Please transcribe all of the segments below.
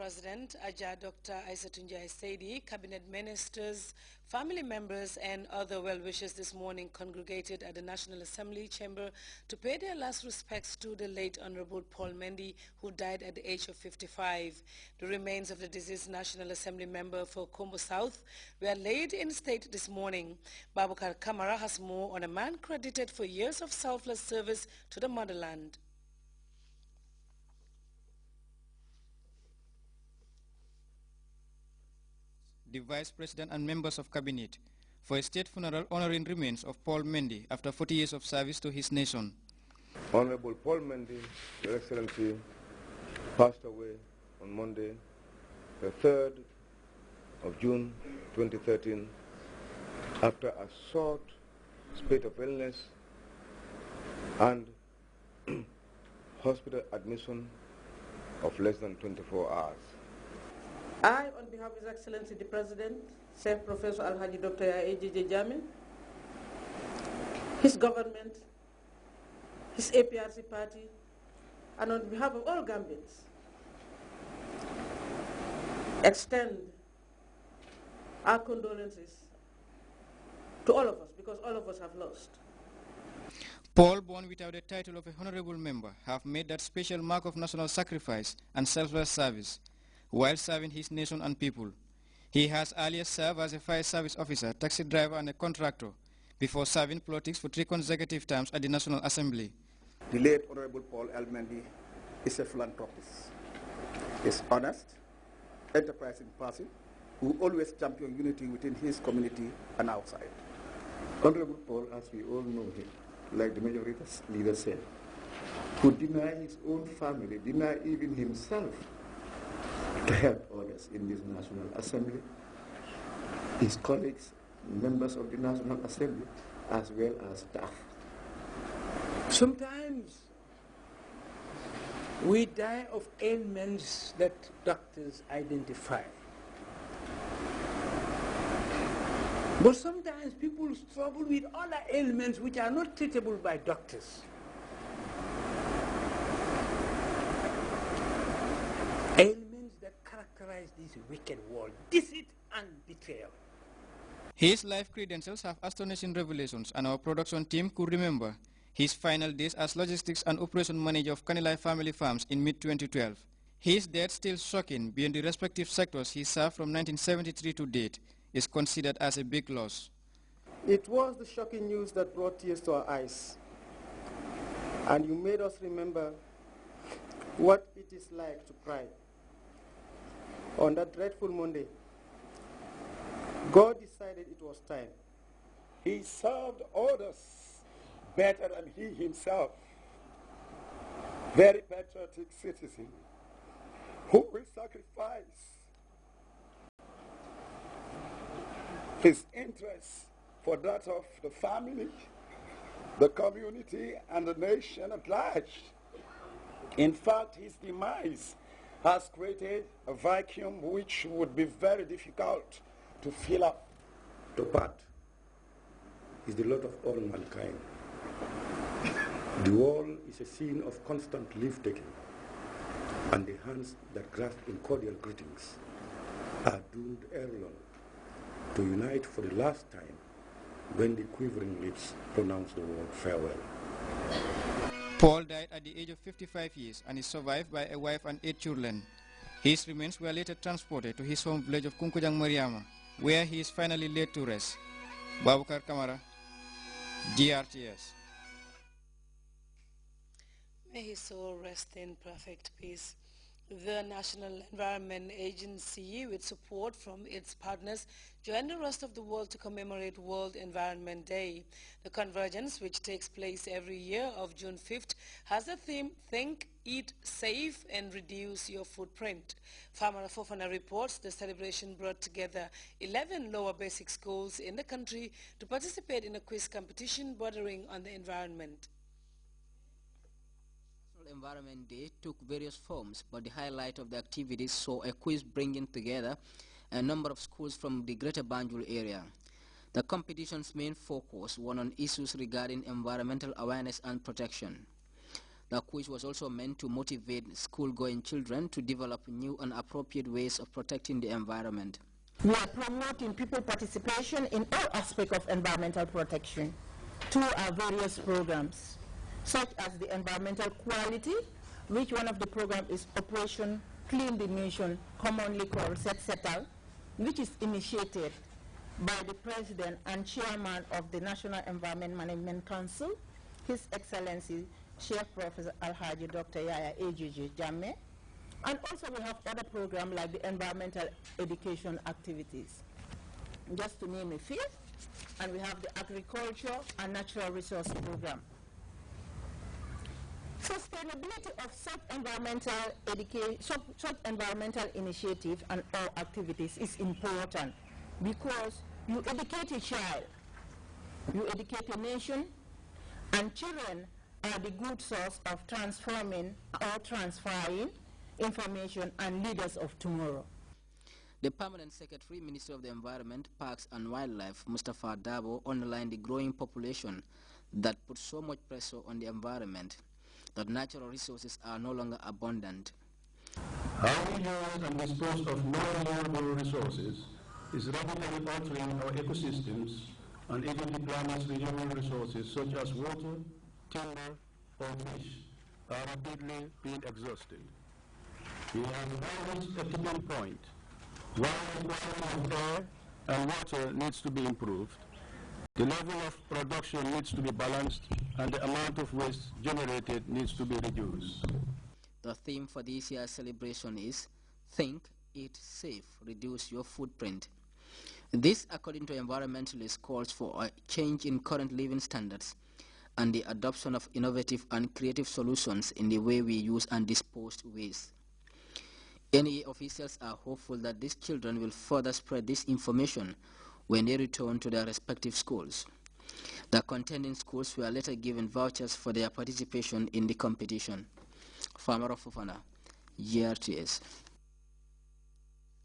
President, Aja Dr. Isatunjai Saidi, cabinet ministers, family members and other well-wishers this morning congregated at the National Assembly chamber to pay their last respects to the late Honorable Paul Mendy, who died at the age of 55. The remains of the deceased National Assembly member for Kombo South were laid in state this morning. Babukar Kamara has more on a man credited for years of selfless service to the motherland. The Vice President and members of Cabinet for a state funeral honoring remains of Paul Mendy after 40 years of service to his nation. Honorable Paul Mendy, Your Excellency, passed away on Monday, the 3rd of June 2013, after a short spate of illness and hospital admission of less than 24 hours. I, on behalf of His Excellency the President, Chief Professor Alhaji Dr. A.J.J. Jammeh, his government, his APRC party, and on behalf of all Gambians, extend our condolences to all of us, because all of us have lost. Paul, born without the title of a honorable member, have made that special mark of national sacrifice and selfless service while serving his nation and people. He has earlier served as a fire service officer, taxi driver and a contractor before serving politics for 3 consecutive terms at the National Assembly. The late Honorable Paul L. Mendy is a philanthropist. He is honest, enterprising person who always championed unity within his community and outside. Honorable Paul, as we all know him, like the majority leader said, could deny his own family, deny even himself, to help others in this National Assembly, his colleagues, members of the National Assembly, as well as staff. Sometimes we die of ailments that doctors identify. But sometimes people struggle with other ailments which are not treatable by doctors. Ailments that characterize this wicked world, deceit and betrayal. His life credentials have astonishing revelations, and our production team could remember his final days as logistics and operation manager of Kanilai Family Farms in mid-2012. His death, still shocking beyond the respective sectors he served from 1973 to date, is considered as a big loss. It was the shocking news that brought tears to our eyes, and you made us remember what it is like to cry. On that dreadful Monday, God decided it was time. He served others better than he himself. Very patriotic citizen who will sacrifice his interests for that of the family, the community, and the nation at large. In fact, his demise has created a vacuum which would be very difficult to fill up. To part is the lot of all mankind. The world is a scene of constant leave-taking, and the hands that grasp in cordial greetings are doomed ere long to unite for the last time when the quivering lips pronounce the word farewell. Paul died at the age of 55 years and is survived by a wife and 8 children. His remains were later transported to his home village of Kunkujang Mariama, where he is finally laid to rest. Babukar Kamara, GRTS. May his soul rest in perfect peace. The National Environment Agency, with support from its partners, joined the rest of the world to commemorate World Environment Day. The convergence, which takes place every year of June 5th, has the theme, Think, Eat Safe and Reduce Your Footprint. Famara Fofana reports the celebration brought together 11 lower basic schools in the country to participate in a quiz competition bordering on the environment. Environment Day took various forms, but the highlight of the activities saw a quiz bringing together a number of schools from the Greater Banjul area. The competition's main focus was on issues regarding environmental awareness and protection. The quiz was also meant to motivate school-going children to develop new and appropriate ways of protecting the environment. We are promoting people participation in all aspects of environmental protection through our various programs, such as the environmental quality, which one of the programs is Operation Clean the Nation, commonly called SETSETAL, which is initiated by the President and Chairman of the National Environment Management Council, His Excellency Chief Professor Alhaji Dr. Yaya AJJ Jammeh. And also we have other programs like the environmental education activities, just to name a few. And we have the agriculture and natural resource program. Sustainability of such environmental initiative and all activities is important because you educate a child, you educate a nation, and children are the good source of transforming or transferring information and leaders of tomorrow. The Permanent Secretary, Minister of the Environment, Parks and Wildlife, Mustafa Dabo, underlined the growing population that puts so much pressure on the environment that natural resources are no longer abundant. How we use and dispose of non-renewable resources is radically altering our ecosystems and even the planet's renewable resources such as water, timber, or fish are rapidly being exhausted. We have now reached a tipping point. While the quality of air and water needs to be improved, the level of production needs to be balanced and the amount of waste generated needs to be reduced. The theme for this year's celebration is Think, Eat Safe, Reduce Your Footprint. This, according to environmentalists, calls for a change in current living standards and the adoption of innovative and creative solutions in the way we use and dispose waste. NEA officials are hopeful that these children will further spread this information when they return to their respective schools. The contending schools were later given vouchers for their participation in the competition. Farmer of Fofana, Grts.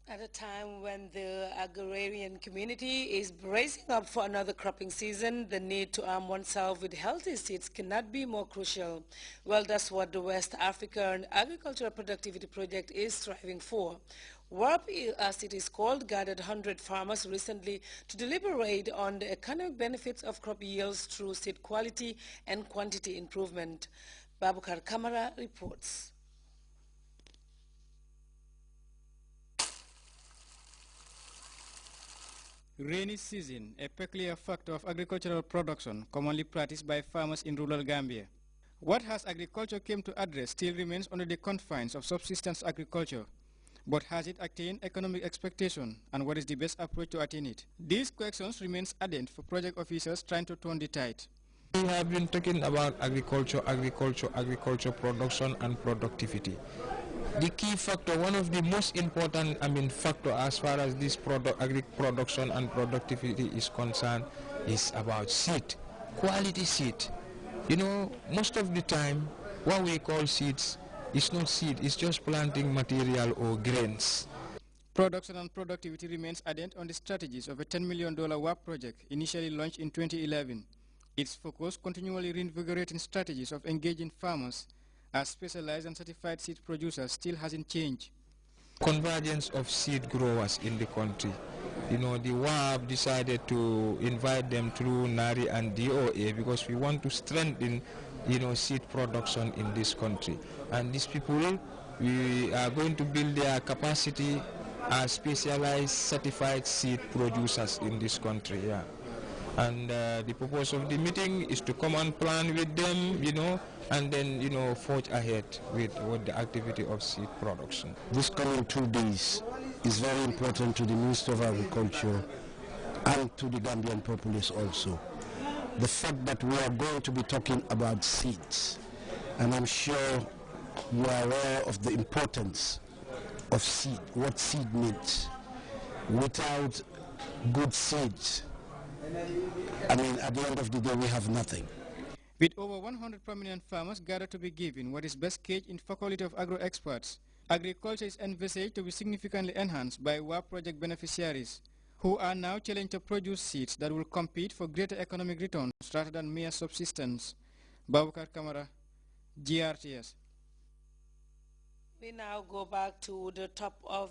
At a time when the agrarian community is bracing up for another cropping season, the need to arm oneself with healthy seeds cannot be more crucial. Well, that's what the West African Agricultural Productivity Project is striving for. WARP, as it is called, gathered 100 farmers recently to deliberate on the economic benefits of crop yields through seed quality and quantity improvement. Babukar Kamara reports. Rainy season, a peculiar factor of agricultural production commonly practiced by farmers in rural Gambia. What has agriculture come to address still remains under the confines of subsistence agriculture. But has it attained economic expectation, and what is the best approach to attain it? These questions remain ardent for project officers trying to turn the tide. We have been talking about agriculture, production and productivity. The key factor, one of the most important factor as far as this production and productivity is concerned is about seed, quality seed. You know, most of the time what we call seeds is not seed, it's just planting material or grains. Production and productivity remains ardent on the strategies of a $10 million WAP project initially launched in 2011. Its focus continually reinvigorating strategies of engaging farmers as specialized and certified seed producers still hasn't changed. Convergence of seed growers in the country. You know, the WAP decided to invite them through NARI and DOA because we want to strengthen, seed production in this country. And these people, we are going to build their capacity as specialized certified seed producers in this country. Yeah. And the purpose of the meeting is to come and plan with them, and then, forge ahead with the activity of seed production. This coming 2 days is very important to the Minister of Agriculture and to the Gambian populace also. The fact that we are going to be talking about seeds, and I'm sure you are aware of the importance of seed, what seed means. Without good seeds, at the end of the day, we have nothing. With over 100 prominent farmers gathered to be given what is best caged in faculty of agro-experts, agriculture is envisaged to be significantly enhanced by WAP project beneficiaries, who are now challenged to produce seeds that will compete for greater economic returns rather than mere subsistence. Babukar Kamara, GRTS. We now go back to the top of